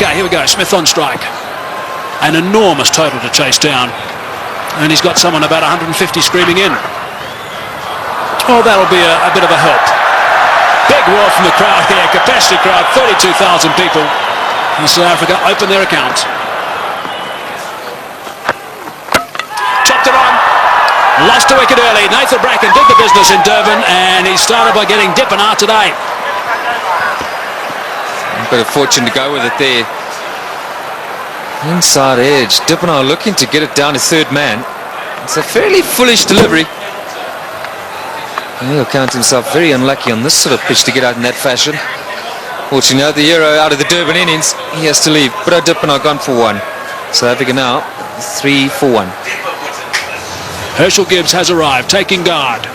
Okay, here we go. Smith on strike. An enormous total to chase down. And he's got someone about 150 screaming in. Oh, that'll be a bit of a help. Big roar from the crowd here. Capacity crowd, 32,000 people. And South Africa open their account. Chopped it on. Lost a wicket early. Nathan Bracken did the business in Durban, and he started by getting Dippenaar today. A bit of fortune to go with it there. Inside edge. Dippenaar looking to get it down to third man. It's a fairly foolish delivery. And he'll count himself very unlucky on this sort of pitch to get out in that fashion. Fortunately, the hero out of the Durban innings, he has to leave. But Dippenaar gone for one. South Africa now 3 for 1. Herschel Gibbs has arrived, taking guard.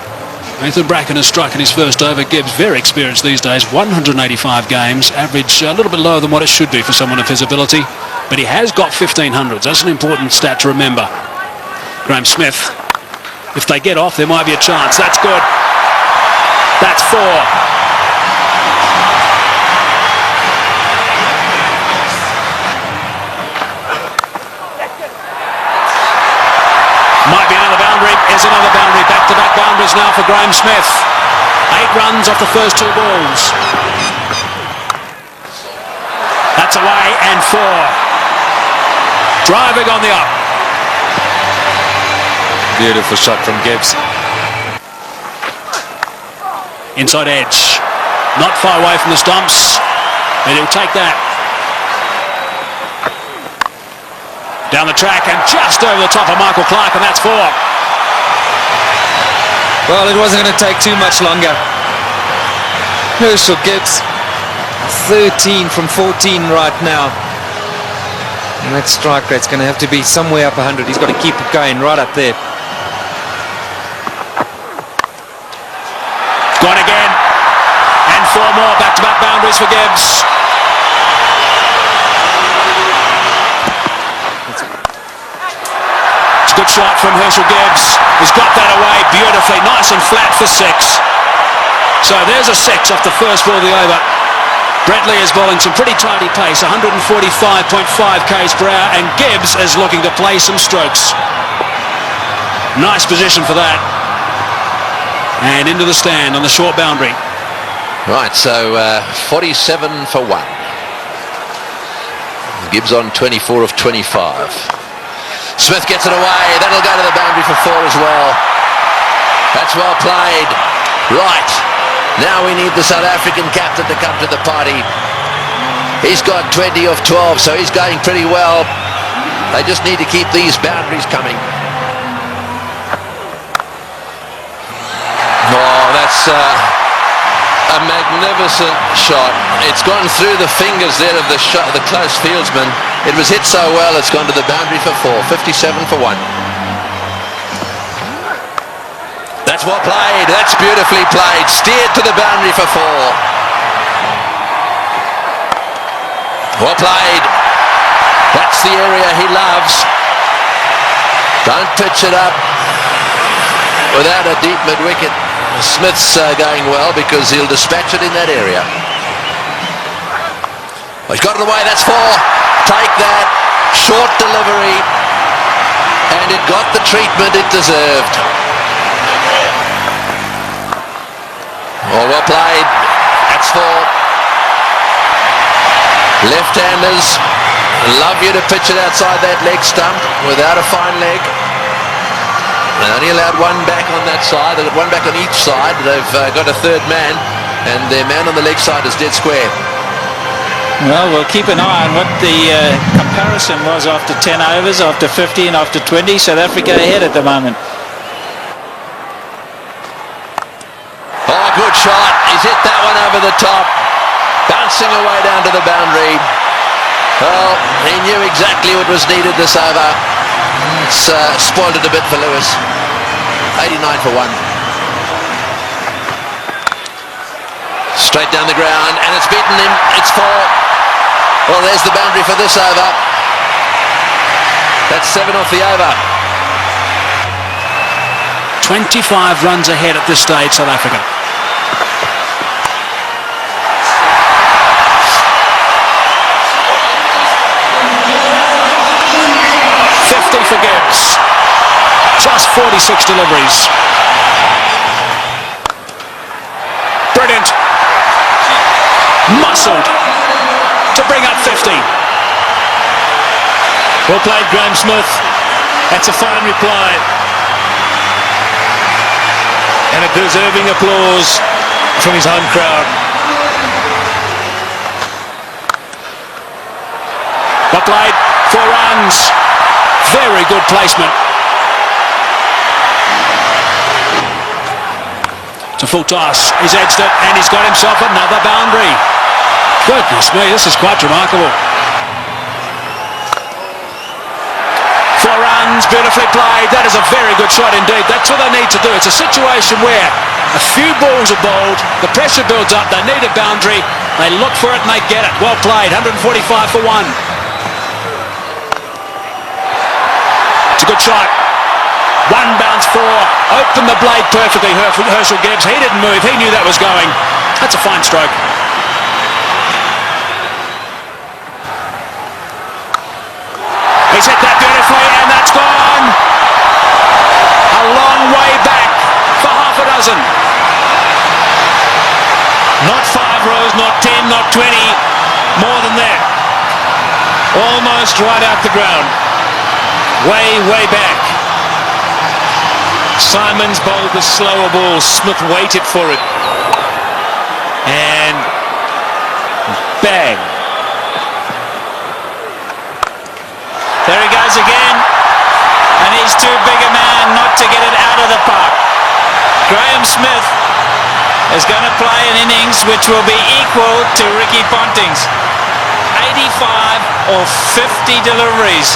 Nathan Bracken has struck in his first over. Gibbs, very experienced these days, 185 games, average a little bit lower than what it should be for someone of his ability, but he has got 1500s. That's an important stat to remember. Graham Smith, if they get off, there might be a chance. That's good. That's 4. Might be another boundary. Is another boundary. Back-to-back boundaries now for Graham Smith. 8 runs off the first 2 balls. That's away and 4. Driving on the up. Beautiful shot from Gibbs. Inside edge. Not far away from the stumps. And he'll take that. Down the track and just over the top of Michael Clark, and that's 4. Well, it wasn't going to take too much longer. Herschel Gibbs, 13 from 14 right now. And that strike rate's going to have to be somewhere up 100. He's got to keep it going right up there. Gone again. And 4 more back-to-back boundaries for Gibbs. Good shot from Herschel Gibbs. He's got that away beautifully, nice and flat for 6. So there's a 6 off the first ball of the over. Brett Lee is bowling some pretty tidy pace, 145.5 k's per hour, and Gibbs is looking to play some strokes. Nice position for that. And into the stand on the short boundary. Right, so 47 for 1. Gibbs on 24 of 25. Smith gets it away. That'll go to the boundary for 4 as well. That's well played. Right. Now we need the South African captain to come to the party. He's got 20 of 12, so he's going pretty well. They just need to keep these boundaries coming. Oh, that's a magnificent shot. It's gone through the fingers there of the shot, the close fieldsman. It was hit so well, it's gone to the boundary for 4. 57 for 1. That's well played. That's beautifully played. Steered to the boundary for 4. Well played. That's the area he loves. Don't pitch it up without a deep mid-wicket. Smith's going well because he'll dispatch it in that area. Well, he's got it away. That's 4. Take that. Short delivery. And it got the treatment it deserved. Oh, well played. That's 4. Left-handers love you to pitch it outside that leg stump without a fine leg. They only allowed 1 back on that side. They've got 1 back on each side. They've got a third man, and their man on the leg side is dead square. Well, we'll keep an eye on what the comparison was after 10 overs, after 15, after 20. South Africa ahead at the moment. Oh, good shot. He's hit that one over the top. Bouncing away down to the boundary. Well, he knew exactly what was needed this over. It's spoiled it a bit for Lewis. 89 for 1. Straight down the ground, and it's beaten him. It's 4. Well, there's the boundary for this over. That's 7 off the over. 25 runs ahead at this stage, South Africa. 46 deliveries. Brilliant. Muscled to bring up 50. Well played, Graham Smith. That's a fine reply. And a deserving applause from his home crowd. Well played, 4 runs. Very good placement. It's a full toss. He's edged it and he's got himself another boundary. Goodness me, this is quite remarkable. 4 runs, beautifully played. That is a very good shot indeed. That's what they need to do. It's a situation where a few balls are bowled, the pressure builds up, they need a boundary, they look for it and they get it. Well played, 145 for 1. It's a good shot. 1 bounce 4. Opened the blade perfectly, Herschel Gibbs. He didn't move, he knew that was going. That's a fine stroke. He's hit that beautifully and that's gone. A long way back for half a dozen. Not 5 rows, not 10, not 20. More than that. Almost right out the ground. Way, way back. Simons bowled the slower ball. Smith waited for it. And bang. There he goes again. And he's too big a man not to get it out of the park. Graham Smith is going to play an innings which will be equal to Ricky Ponting's. 85 or 50 deliveries.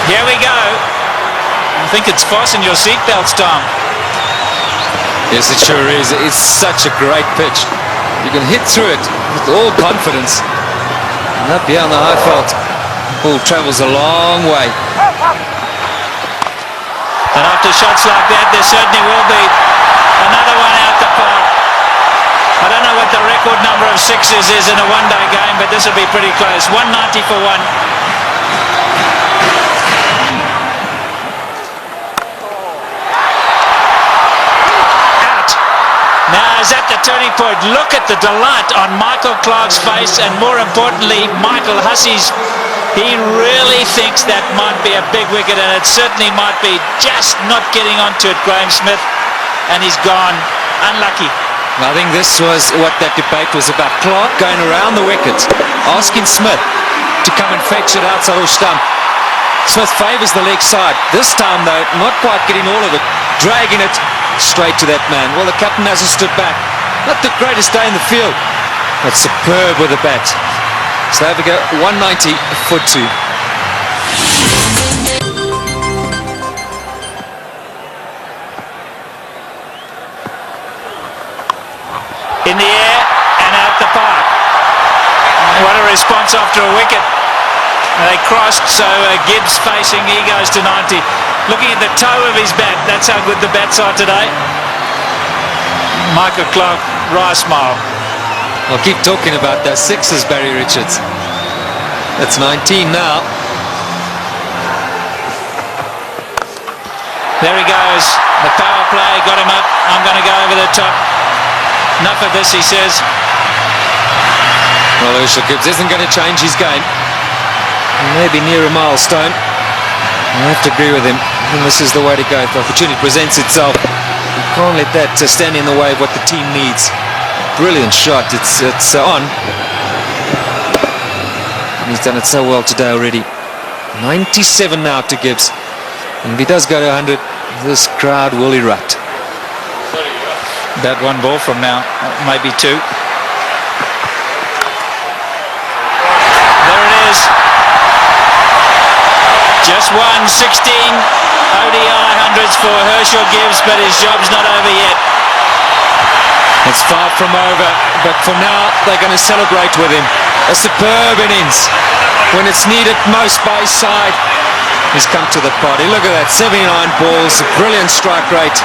Here we go. I think it's fasten your seatbelts, Tom. Yes, it sure is. It's such a great pitch. You can hit through it with all confidence. And up here on the high felt, ball travels a long way. And after shots like that, there certainly will be another one out the park. I don't know what the record number of sixes is in a one-day game, but this will be pretty close. 190 for 1. Now is at the turning point. Look at the delight on Michael Clarke's face, and more importantly, Michael Hussey's. He really thinks that might be a big wicket, and it certainly might be. Just not getting onto it, Graham Smith, and he's gone. Unlucky. I think this was what that debate was about. Clarke going around the wicket, asking Smith to come and fetch it outside or stump. Smith favours the leg side. This time, though, not quite getting all of it, dragging it straight to that man. Well, the captain hasn't stood back. Not the greatest day in the field, but superb with the bat. So there we go, 190 for 2. In the air and out the park. What a response after a wicket. They crossed, so Gibbs facing, he goes to 90. Looking at the toe of his bat, that's how good the bats are today. Michael Clarke, wry smile. I'll keep talking about those sixes, Barry Richards. That's 19 now. There he goes. The power play got him up. I'm going to go over the top. Enough of this, he says. Well, Herschel Gibbs isn't going to change his game. Maybe near a milestone. I have to agree with him. And this is the way to go. If the opportunity presents itself, you can't let that stand in the way of what the team needs. Brilliant shot. It's on. And he's done it so well today already. 97 now to Gibbs. And if he does go to 100, this crowd will erupt. About 1 ball from now, maybe 2. There it is. Just 16 ODI hundreds for Herschel Gibbs, but his job's not over yet. It's far from over, but for now they're going to celebrate with him. A superb innings. When it's needed most by his side, he's come to the party. Look at that, 79 balls, brilliant strike rate.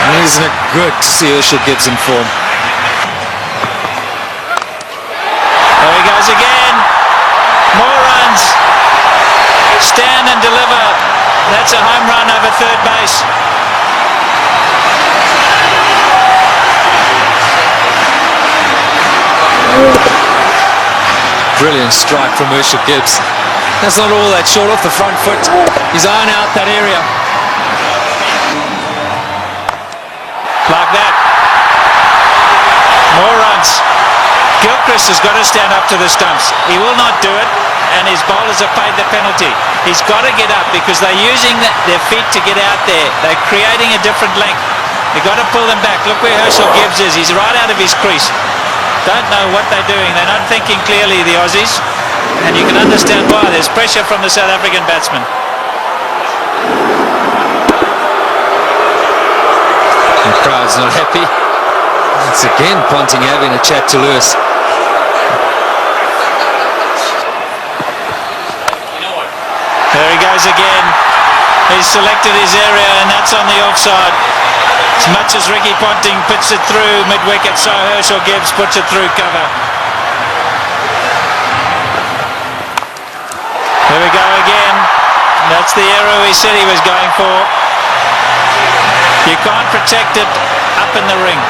And isn't it good to see Herschel Gibbs in form? There he goes again. More runs. Stand and deliver. That's a home third base. Brilliant strike from Herschel Gibbs. That's not all that short off the front foot. He's eyeing out that area. Like that. More runs. Gilchrist has got to stand up to the stumps. He will not do it, and his bowlers have paid the penalty. He's got to get up because they're using their feet to get out there. They're creating a different length. You've got to pull them back. Look where Herschel Gibbs is. He's right out of his crease. Don't know what they're doing. They're not thinking clearly, the Aussies. And you can understand why. There's pressure from the South African batsman. The crowd's not happy. Once again, Ponting having a chat to Lewis. There he goes again. He's selected his area, and that's on the offside. As much as Ricky Ponting puts it through mid-wicket, so Herschel Gibbs puts it through cover. There we go again. That's the error we said he was going for. You can't protect it up in the ring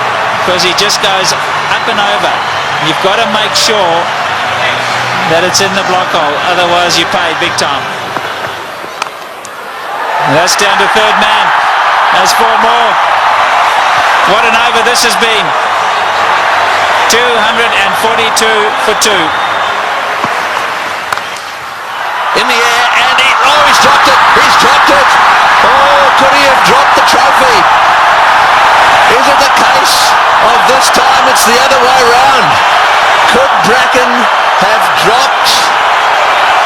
because he just goes up and over. You've got to make sure that it's in the block hole, otherwise you pay big time. And that's down to third man. There's 4 more. What an over this has been. 242 for 2. In the air, and he's dropped it. He's dropped it. Oh, could he have dropped the trophy? Is it the case of this time it's the other way round? Could Bracken have dropped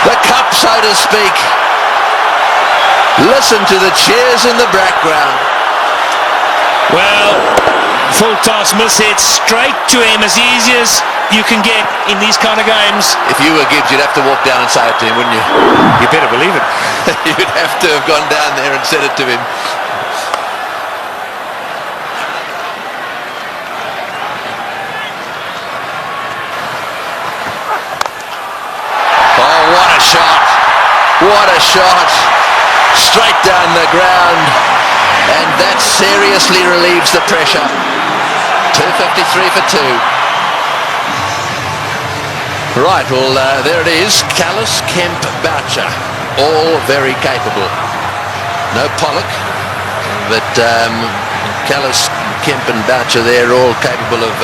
the cup, so to speak? Listen to the cheers in the background. Well, full toss miss hit straight to him, as easy as you can get in these kind of games. If you were Gibbs, you'd have to walk down and say it to him, wouldn't you? You better believe it. You'd have to have gone down there and said it to him. Oh, what a shot. What a shot. Straight down the ground. And that seriously relieves the pressure. 253 for 2. Right, well, there it is. Callis, Kemp, Boucher, all very capable. No Pollock, but Callis, Kemp and Boucher, they're all capable of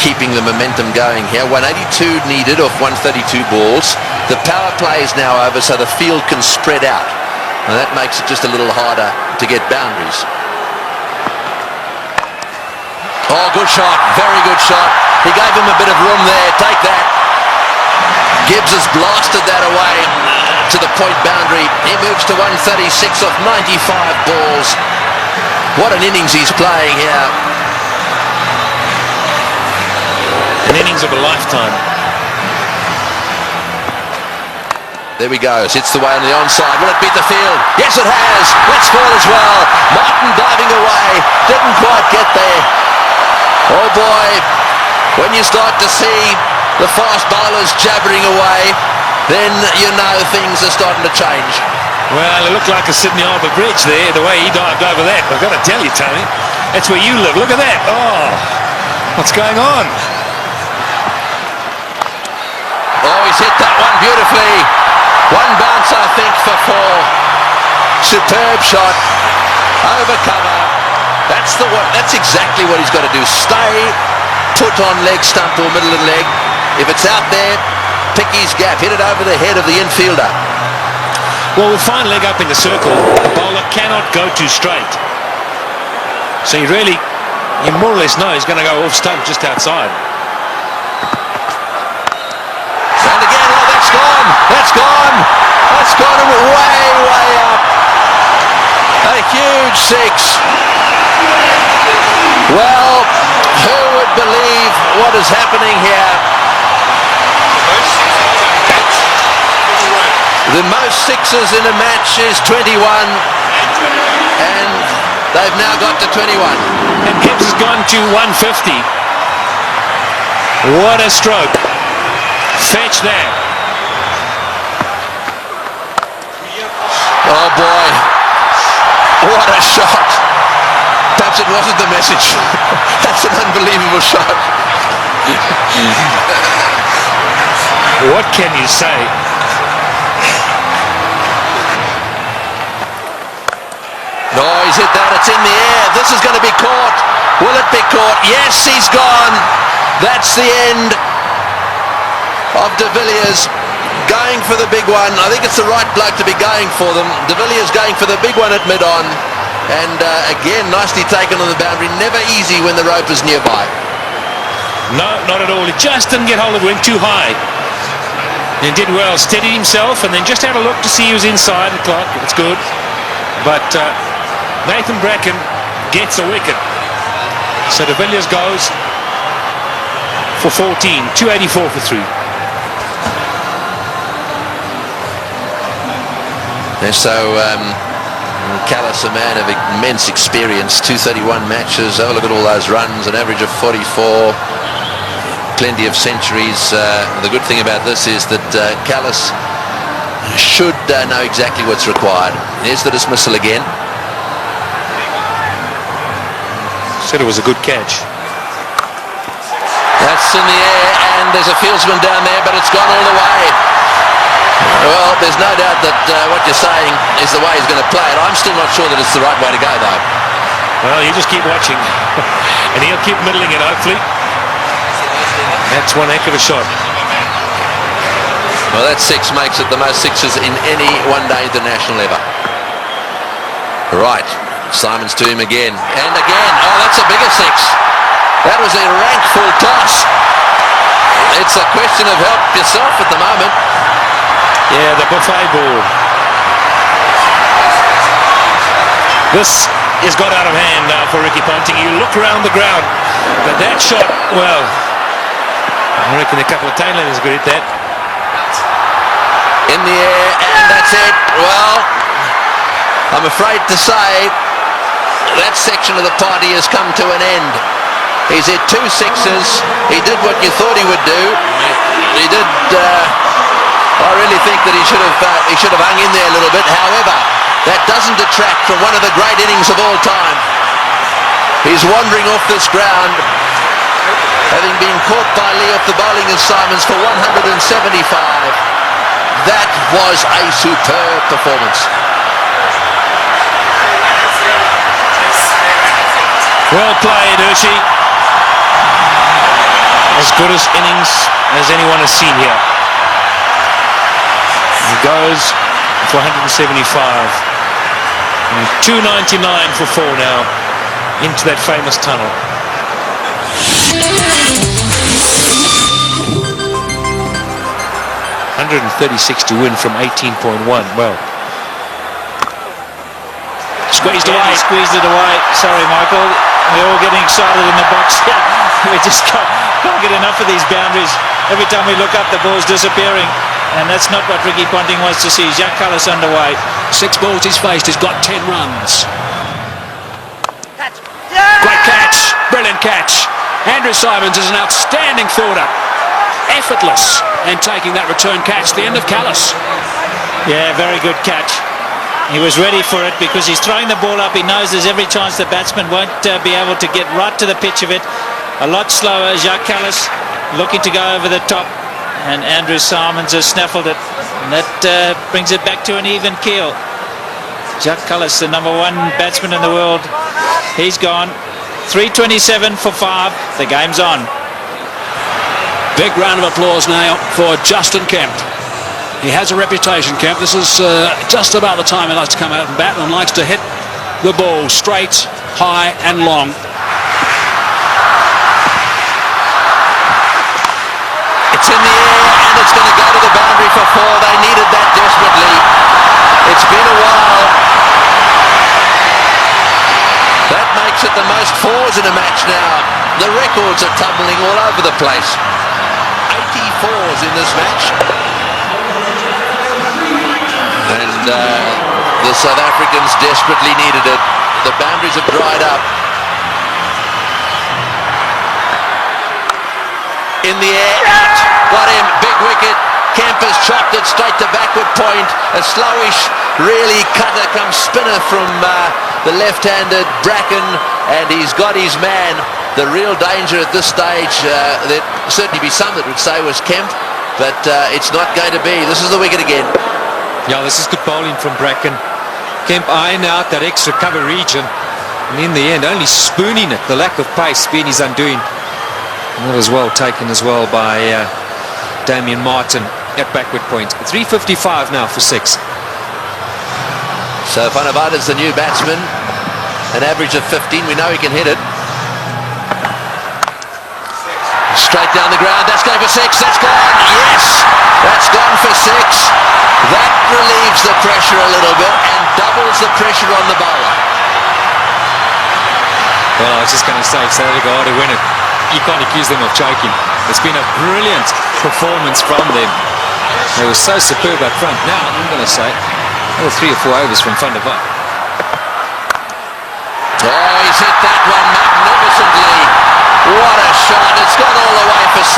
keeping the momentum going here. 182 needed off 132 balls. The power play is now over, so the field can spread out. And that makes it just a little harder to get boundaries. Oh, good shot. Very good shot. He gave him a bit of room there. Take that. Gibbs has blasted that away to the point boundary. He moves to 136 off 95 balls. What an innings he's playing here. An innings of a lifetime. There we go. Hits the way on the onside. Will it beat the field? Yes, it has. Let's score as well. Martin diving away. Didn't quite get there. Oh boy. When you start to see the fast bowlers jabbering away, then you know things are starting to change. Well, it looked like a Sydney Harbour Bridge there, the way he dived over that. I've got to tell you, Tony, that's where you live. Look at that. Oh, what's going on? Oh, he's hit that one beautifully. One bounce, I think, for 4. Superb shot. Over cover. That's exactly what he's got to do. Stay put on leg stump or middle of the leg. If it's out there, pick his gap. Hit it over the head of the infielder. Well, with fine leg up in the circle, the bowler cannot go too straight. So you more or less know he's going to go off stump just outside. And again, oh, that's gone. That's gone. That's gone way, way up. A huge 6. Well, who would believe what is happening here? The most 6s in a match is 21, and they've now got to 21. And Gibbs has gone to 150. What a stroke. Fetch that. Oh boy, What a shot. Perhaps it wasn't the message. That's an unbelievable shot. What can you say? No, he's hit that. It's in the air. This is going to be caught. Will it be caught? Yes, he's gone. That's the end of De Villiers going for the big one. I think it's the right bloke to be going for them. De Villiers going for the big one at mid-on. And again, nicely taken on the boundary. Never easy when the rope is nearby. No, not at all. He just didn't get hold of it, went too high. And did well, steadied himself, and then just had a look to see he was inside the clock. It's good. But Nathan Bracken gets a wicket. So De Villiers goes for 14, 284 for 3. And so Callis, a man of immense experience, 231 matches. Have a look at all those runs, an average of 44, plenty of centuries. The good thing about this is that Callis should know exactly what's required. Here's the dismissal again. Said it was a good catch. That's in the air, and there's a fieldsman down there, but it's gone all the way. Well, there's no doubt that what you're saying is the way he's going to play it. I'm still not sure that it's the right way to go, though. Well, you just keep watching, and he'll keep middling it, hopefully. That's one heck of a shot. Well, that six makes it the most sixes in any one-day international ever. Right, Simons to him again, and again. Oh, that's a bigger six. That was a rank full toss. It's a question of help yourself at the moment. Yeah, the buffet ball. This has got out of hand now for Ricky Ponting. You look around the ground, but that shot, well, I reckon a couple of tailenders could hit that. In the air, and that's it. Well, I'm afraid to say that section of the party has come to an end. He's hit two sixes. He did what you thought he would do. He did. I really think that he should have hung in there a little bit. However, that doesn't detract from one of the great innings of all time. He's wandering off this ground, having been caught by Lee off the bowling of Simons for 175. That was a superb performance. Well played, Hershey. As good as innings as anyone has seen here. He goes for 175. And 299 for 4 now into that famous tunnel. 136 to win from 18.1. Well, squeezed away. He squeezed it away. Sorry, Michael. We're all getting excited in the box here. We just can't get enough of these boundaries. Every time we look up, the ball's disappearing. And that's not what Ricky Ponting wants to see. Jacques Kallis underway. 6 balls he's faced. He's got 10 runs. Great catch. Brilliant catch. Andrew Simons is an outstanding fielder. Effortless. And taking that return catch. The end of Kallis. Yeah, very good catch. He was ready for it because he's throwing the ball up. He knows there's every chance the batsman won't be able to get right to the pitch of it. A lot slower. Jacques Kallis looking to go over the top. And Andrew Simons has snaffled it. And that brings it back to an even keel. Jacques Kallis, the number 1 batsman in the world. He's gone. 327 for 5. The game's on. Big round of applause now for Justin Kemp. He has a reputation, Kemp. This is just about the time he likes to come out and bat and likes to hit the ball straight, high and long. It's in the air, and it's going to go to the boundary for 4. They needed that desperately. It's been a while. That makes it the most 4s in a match now. The records are tumbling all over the place. 84s in this match. And the South Africans desperately needed it. The boundaries have dried up. In the air, out. Got him. Big wicket. Kemp has chopped it straight to backward point. A slowish, really cutter come spinner from the left-handed Bracken, and he's got his man. The real danger at this stage, there'd certainly be some that would say was Kemp, but it's not going to be. This is the wicket again. Yeah, this is good bowling from Bracken. Kemp eyeing out that extra cover region, and in the end only spooning it. The lack of pace being his undoing. And that was well taken as well by Damien Martin at backward point. 3:55 now for 6. So Vanavada's the new batsman, an average of 15. We know he can hit it. Straight down the ground, that's going for 6, that's gone, yes, that's gone for 6. That relieves the pressure a little bit and doubles the pressure on the bowler. Well, I was just going to say, South Africa ought to win it. You can't accuse them of choking. It's been a brilliant performance from them. They were so superb up front. Now, I'm going to say, another 3 or 4 overs from Van der Walt. Oh, he's hit that one magnificently. What a shot. It's gone all the way for 6.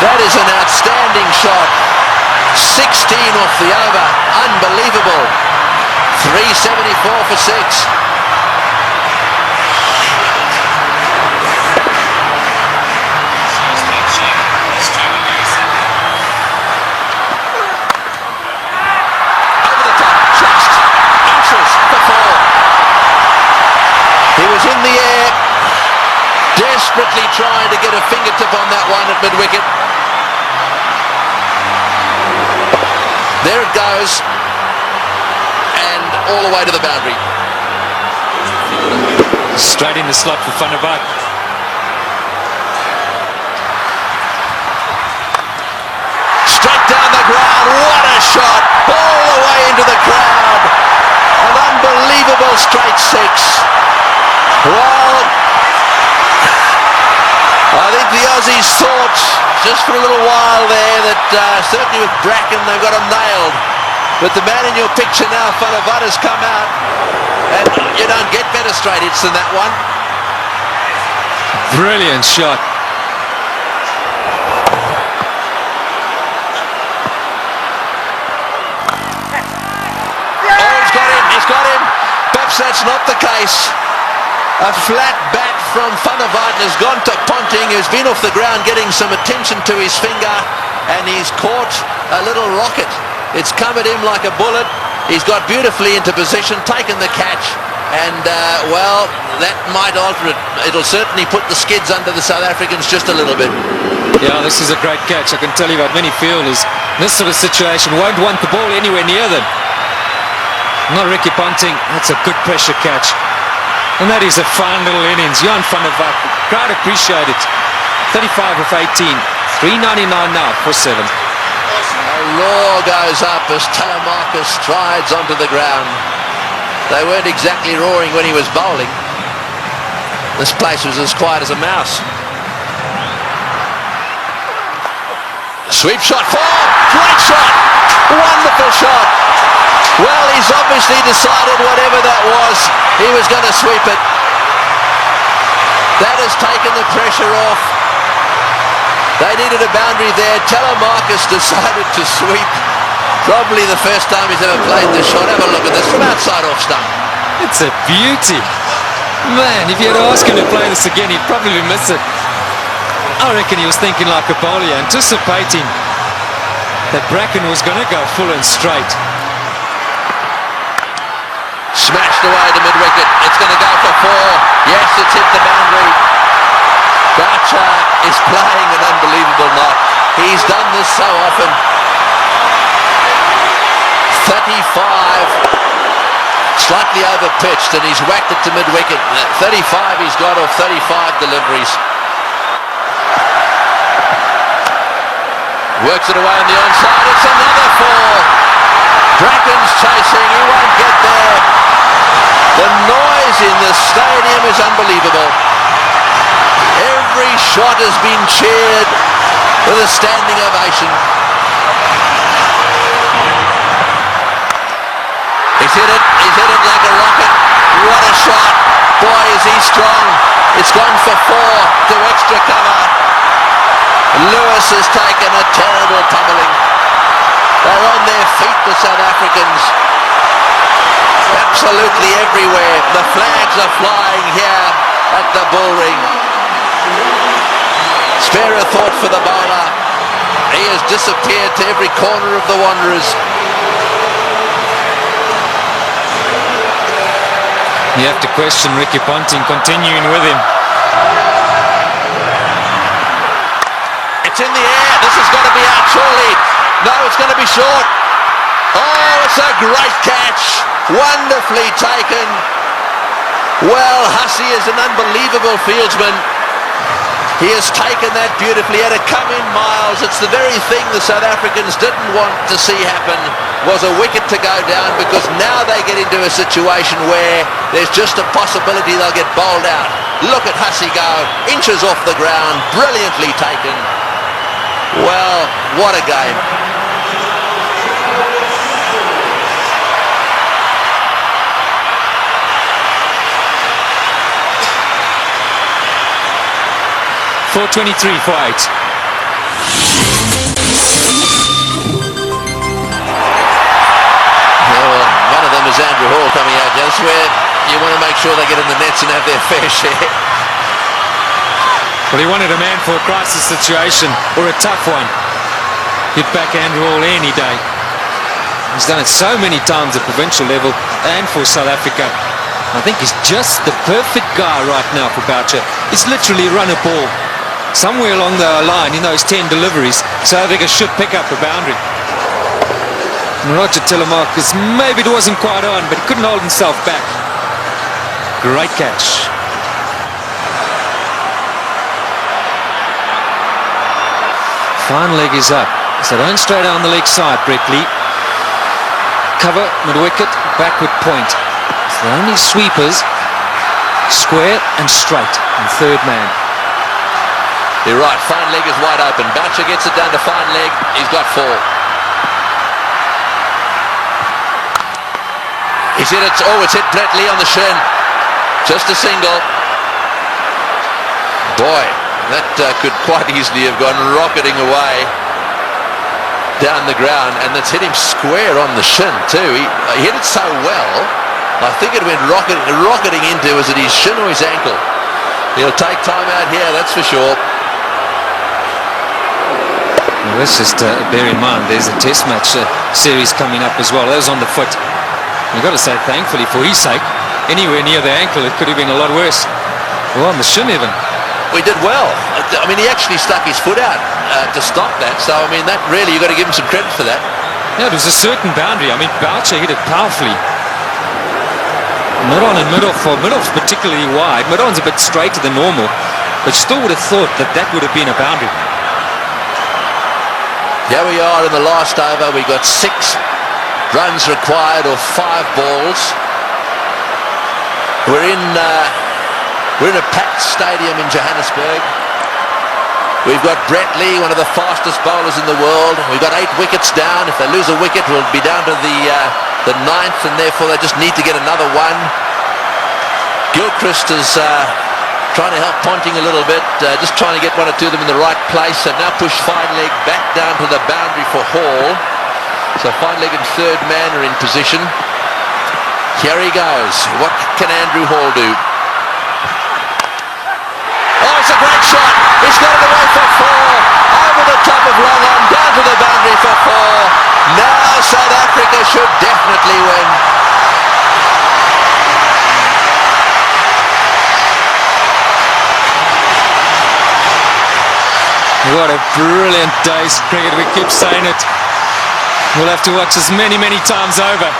That is an outstanding shot. 16 off the over. Unbelievable. 374 for 6. He was in the air, desperately trying to get a fingertip on that one at mid-wicket. There it goes, and all the way to the boundary. Straight in the slot for Van der Walt. Straight down the ground, what a shot, all the way into the crowd. An unbelievable straight 6. Well, I think the Aussies thought just for a little while there that certainly with Bracken they've got him nailed. But the man in your picture now, Van der Walt, has come out, and you don't get better straight hits than that one. Brilliant shot. Oh, he's got him. Perhaps that's not the case. A flat bat from Van der Walt has gone to Ponting, who's been off the ground getting some attention to his finger, and he's caught a little rocket. It's come at him like a bullet. He's got beautifully into position, taken the catch, and well, that might alter it. It'll certainly put the skids under the South Africans just a little bit. Yeah, this is a great catch. I can tell you about many fielders. This sort of situation won't want the ball anywhere near them. Not Ricky Ponting. That's a good pressure catch. And that is a fine little innings. Jan van der Walt, crowd appreciate it. 35 of 18. 399 now for 7. A roar goes up as Telemarcus strides onto the ground. They weren't exactly roaring when he was bowling. This place was as quiet as a mouse. Sweep shot, 4, great shot, wonderful shot. Well, he's obviously decided whatever that was, he was going to sweep it. That has taken the pressure off. They needed a boundary there. Telemarcus decided to sweep. Probably the first time he's ever played this shot. Have a look at this from outside off stump. It's a beauty. Man, if you had asked him to play this again, he'd probably miss it. I reckon he was thinking like a bowler, anticipating that Bracken was going to go full and straight. Smashed away to mid-wicket. It's going to go for 4. Yes, it's hit the boundary. Boucher is playing an unbelievable knock. He's done this so often. 35. Slightly over-pitched, and he's whacked it to mid-wicket. 35 he's got off 35 deliveries. Works it away on the onside. It's another 4. Bracken's chasing. He won't get there. The noise in the stadium is unbelievable. Every shot has been cheered with a standing ovation. He's hit it like a rocket. What a shot. Boy, is he strong. It's gone for 4 to extra cover. Lewis has taken a terrible pummeling. They're on their feet, the South Africans. Absolutely everywhere. The flags are flying here at the bullring. Spare a thought for the bowler. He has disappeared to every corner of the Wanderers. You have to question Ricky Ponting continuing with him. It's in the air. This has got to be out surely. No, it's going to be short. Oh, it's a great catch. Wonderfully taken. Well, Hussey is an unbelievable fieldsman. He has taken that beautifully. He had to come in miles. It's the very thing the South Africans didn't want to see happen, was a wicket to go down, because now they get into a situation where there's just a possibility they'll get bowled out. Look at Hussey go, inches off the ground, brilliantly taken. Well, what a game. .423 for 8. Well, one of them is Andrew Hall coming out. That's where you want to make sure they get in the nets and have their fair share. Well, he wanted a man for a crisis situation, or a tough one. Hit back Andrew Hall any day. He's done it so many times at provincial level and for South Africa. I think he's just the perfect guy right now for Boucher. It's literally run a ball. Somewhere along the line in those 10 deliveries, South Africa should pick up a boundary. And Roger Telemarcus, maybe it wasn't quite on, but he couldn't hold himself back. Great catch. Fine leg is up. So don't stray down the leg side, Brett Lee. Cover, mid-wicket, backward point. It's the only sweepers, square and straight, and third man. You're right, fine leg is wide open. Boucher gets it down to fine leg. He's got 4. He's hit it. Oh, it's hit Brett Lee on the shin. Just a single. Boy, that could quite easily have gone rocketing away down the ground, and that's hit him square on the shin too. He hit it so well, I think it went rocketing into, was it his shin or his ankle? He'll take time out here, that's for sure. Well, let's just bear in mind there's a test match series coming up as well. That was on the foot. You've got to say thankfully for his sake. Anywhere near the ankle it could have been a lot worse. Well, on the shin even. We did well. I mean, he actually stuck his foot out to stop that. So, I mean, that really, you've got to give him some credit for that. Yeah, it was a certain boundary. I mean, Boucher hit it powerfully. Mid-on and mid-off, mid-off's particularly wide. Mid-on's a bit straighter than normal, but still would have thought that that would have been a boundary. Here we are in the last over. We got 6 runs required, or 5 balls. We're in a packed stadium in Johannesburg. We've got Brett Lee, one of the fastest bowlers in the world. We've got 8 wickets down. If they lose a wicket, we'll be down to the 9th, and therefore they just need to get another one. Gilchrist is trying to help Ponting a little bit, just trying to get 1 or 2 of them in the right place. So now push fine leg back down to the boundary for Hall. So fine leg and third man are in position. Here he goes. What can Andrew Hall do? Oh, it's a great shot. He's got it away for 4. Over the top of long on, down to the boundary for 4. Now South Africa should definitely win. What a brilliant day's cricket. We keep saying it. We'll have to watch this many, many times over.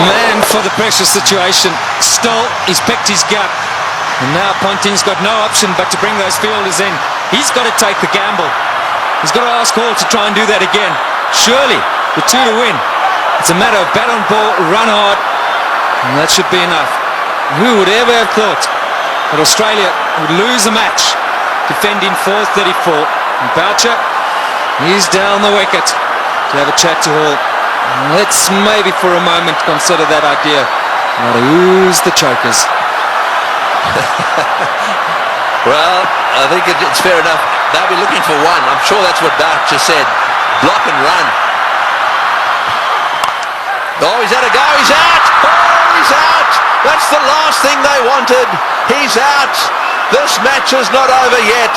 Man for the pressure situation. Still, he's picked his gap. And now Ponting's got no option but to bring those fielders in. He's got to take the gamble. He's got to ask Hall to try and do that again. Surely, with 2 to win. It's a matter of bat on ball, run hard, and that should be enough. Who would ever have thought that Australia would lose a match defending 434? And Boucher, he's down the wicket to have a chat to Hall. Let's maybe for a moment consider that idea. Now who's the chokers? Well, I think it's fair enough. They'll be looking for one. I'm sure that's what Boucher said. Block and run. Oh, he's had a go. He's out. Oh, he's out. That's the last thing they wanted. He's out. This match is not over yet.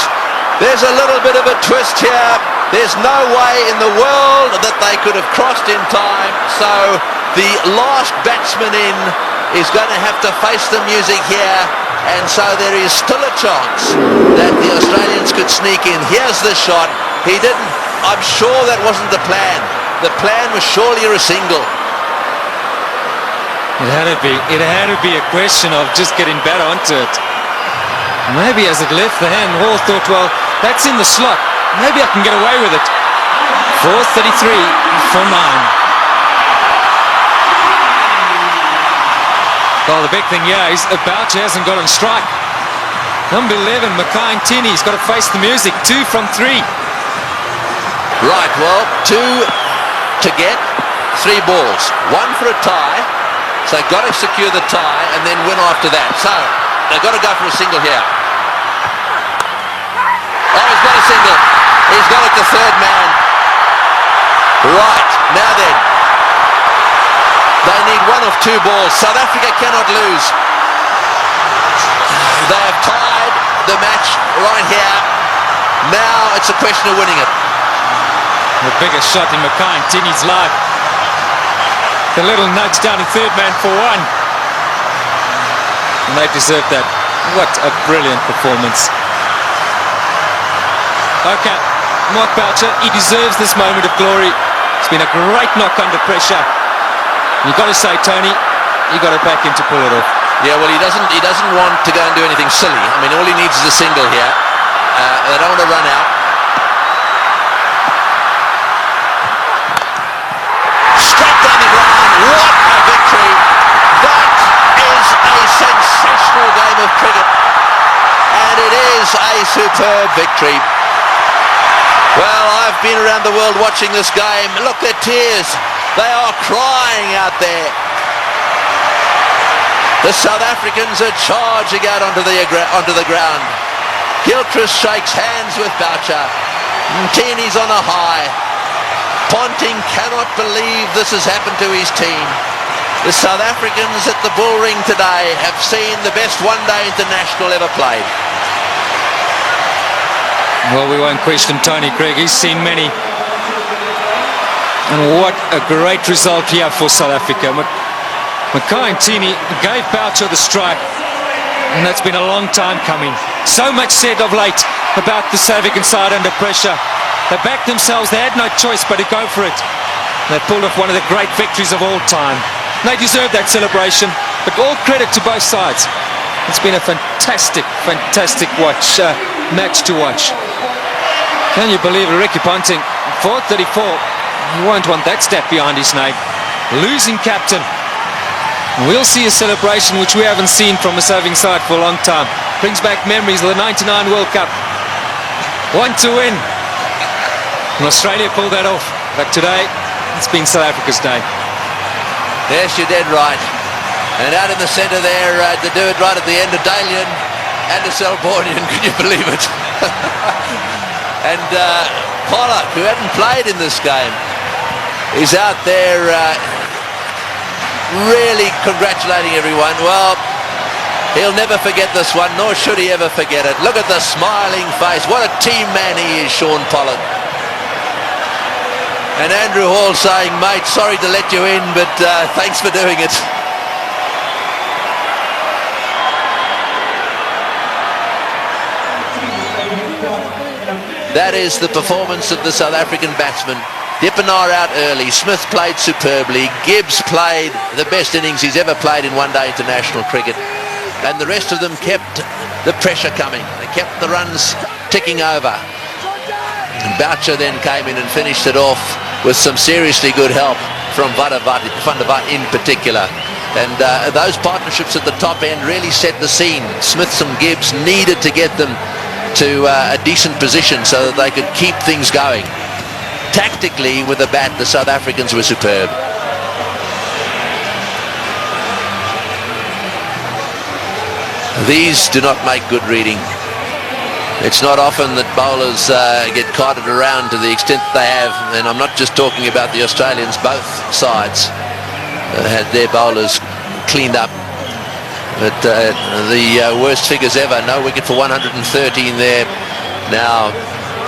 There's a little bit of a twist here. There's no way in the world that they could have crossed in time. So the last batsman in is going to have to face the music here. And so there is still a chance that the Australians could sneak in. Here's the shot. He didn't. I'm sure that wasn't the plan. The plan was surely a single. It had to be a question of just getting better onto it. Maybe as it left the hand, Hall thought, well, that's in the slot. Maybe I can get away with it. 4:33 for 9. Well, the big thing here is Boucher hasn't got on strike. Number 11, Mackay Ntini's got to face the music. 2 from 3. Right, well, 2 to get, 3 balls. 1 for a tie. So they've got to secure the tie and then win after that. So they've got to go for a single here. Oh, he's got a single. He's got it to third man. Right, now then. They need 1 of 2 balls. South Africa cannot lose. They have tied the match right here. Now it's a question of winning it. The biggest shot in Mackay Ntini's life. The little nudge down in third man for 1. And they deserve that. What a brilliant performance. Okay, Mark Boucher, he deserves this moment of glory. It's been a great knock under pressure. You've got to say, Tony, you've got to back him to pull it off. Yeah, well, he doesn't want to go and do anything silly. I mean, all he needs is a single here. They don't want to run out. Straight down the ground. What a victory. That is a sensational game of cricket. And it is a superb victory. Well, I've been around the world watching this game. Look, their tears. They are crying out there. The South Africans are charging out onto the ground. Gilchrist shakes hands with Boucher. Ntini's on a high. Ponting cannot believe this has happened to his team. The South Africans at the Bull Ring today have seen the best one-day international ever played. Well, we won't question Tony Craig. He's seen many. And what a great result here for South Africa. Mackay Ntini gave Boucher the strike. And that's been a long time coming. So much said of late about the South African side under pressure. They backed themselves. They had no choice but to go for it. They pulled off one of the great victories of all time. They deserve that celebration. But all credit to both sides. It's been a fantastic, fantastic match to watch. Can you believe it? Ricky Ponting, 4:34. You won't want that stat behind his name. Losing captain. We'll see a celebration which we haven't seen from a serving side for a long time. Brings back memories of the 99 World Cup. 1 to win. And Australia pulled that off. But today, it's been South Africa's day. Yes, you're dead right. And out in the centre there, to do it right at the end of Dalian and a Selbornian, can you believe it? And Pollock, who hadn't played in this game, is out there really congratulating everyone. Well, he'll never forget this one, nor should he ever forget it. Look at the smiling face. What a team man he is, Shaun Pollock. And Andrew Hall saying, mate, sorry to let you in, but thanks for doing it. That is the performance of the South African batsmen. Dippenaar out early. Smith played superbly. Gibbs played the best innings he's ever played in one-day international cricket. And the rest of them kept the pressure coming. They kept the runs ticking over. And Boucher then came in and finished it off with some seriously good help from Van der Vaart in particular. And those partnerships at the top end really set the scene. Smith and Gibbs needed to get them to a decent position so that they could keep things going. Tactically, with the bat, the South Africans were superb. These do not make good reading. It's not often that bowlers get carted around to the extent they have, and I'm not just talking about the Australians. Both sides had their bowlers cleaned up. But the worst figures ever. No wicket for 113 there. Now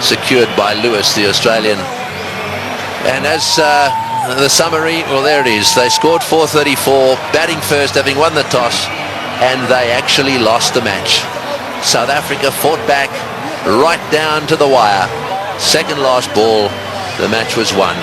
secured by Lewis, the Australian. And as the summary, well, there it is. They scored 434, batting first, having won the toss, and they actually lost the match. South Africa fought back right down to the wire. Second last ball, the match was won.